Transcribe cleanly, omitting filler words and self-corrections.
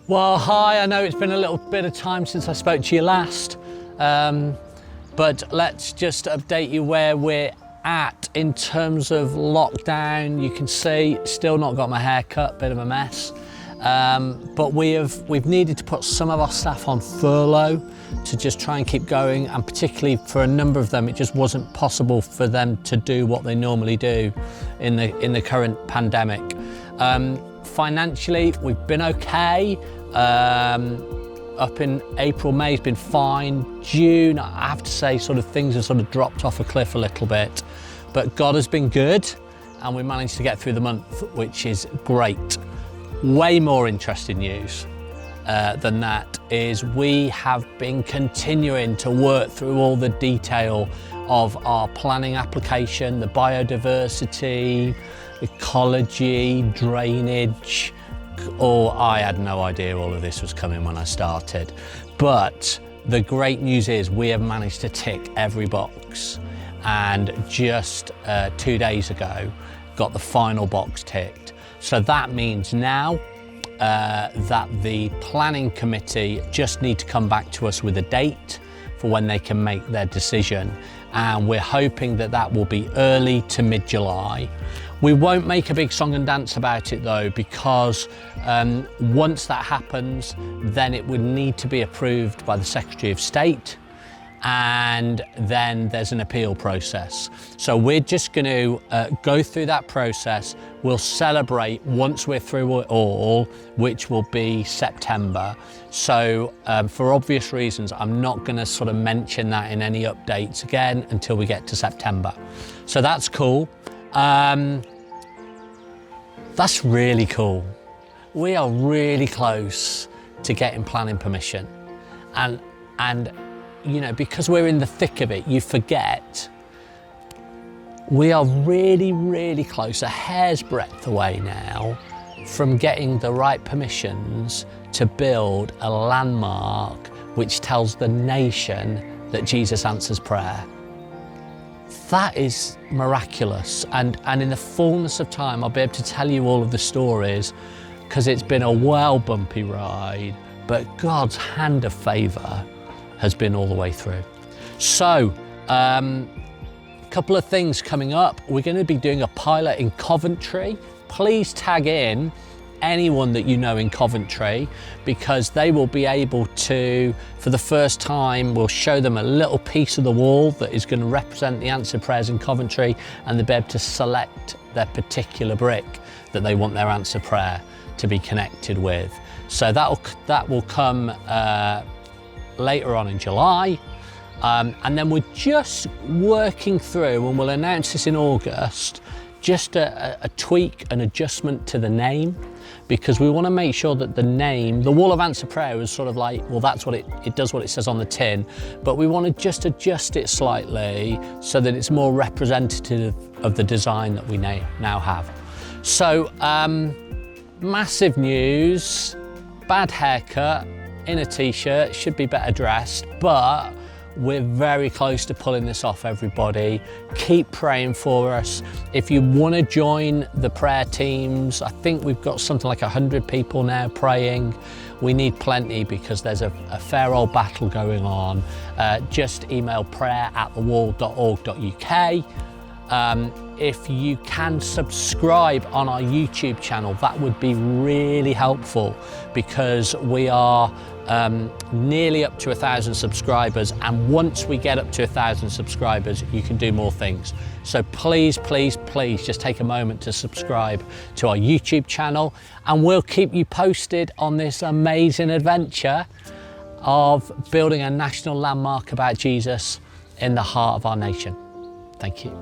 Well, hi, I know it's been a little bit of time since I spoke to you last, but let's just update you where we're at in terms of lockdown. You can see, still not got my hair cut, bit of a mess. But we've needed to put some of our staff on furlough to just try and keep going, and particularly for a number of them, it just wasn't possible for them to do what they normally do in the current pandemic. Financially, we've been okay. Up in April, May's been fine. June, I have to say, sort of things have sort of dropped off a cliff a little bit, but God has been good, and we managed to get through the month, which is great. Way more interesting news than that is we have been continuing to work through all the detail of our planning application, the biodiversity, ecology, drainage. I had no idea all of this was coming when I started. But the great news is we have managed to tick every box, and just 2 days ago got the final box ticked. So that means now that the planning committee just need to come back to us with a date for when they can make their decision, and we're hoping that that will be early to mid-July. We won't make a big song and dance about it though, because once that happens, then it would need to be approved by the Secretary of State, and then there's an appeal process. So we're just going to go through that process. We'll celebrate once we're through it all, which will be September. So for obvious reasons, I'm not going to sort of mention that in any updates again until we get to September. So that's cool. That's really cool. We are really close to getting planning permission, and you know, because we're in the thick of it, you forget we are really, really close, a hair's breadth away now from getting the right permissions to build a landmark which tells the nation that Jesus answers prayer. That is miraculous, and in the fullness of time I'll be able to tell you all of the stories, because it's been a well bumpy ride, but God's hand of favour has been all the way through. So, a couple of things coming up. We're going to be doing a pilot in Coventry. Please tag in anyone that you know in Coventry, because they will be able to, for the first time, we'll show them a little piece of the wall that is going to represent the answered prayers in Coventry, and they'll be able to select their particular brick that they want their answered prayer to be connected with. So that will come later on in July. And then we're just working through, and we'll announce this in August, just a tweak, an adjustment to the name, because we want to make sure that the name, the Wall of Answered Prayer, is sort of like, well, that's what it does, what it says on the tin, but we want to just adjust it slightly so that it's more representative of the design that we now have. So, massive news, bad haircut, in a t-shirt, should be better dressed, but we're very close to pulling this off, everybody. Keep praying for us. If you want to join the prayer teams, I think we've got something like 100 people now praying. We need plenty because there's a fair old battle going on. Just email prayer@thewall.org.uk. If you can subscribe on our YouTube channel, that would be really helpful, because we are nearly up to 1,000 subscribers, and once we get up to 1,000 subscribers, you can do more things. So please, please, please just take a moment to subscribe to our YouTube channel, and we'll keep you posted on this amazing adventure of building a national landmark about Jesus in the heart of our nation. Thank you.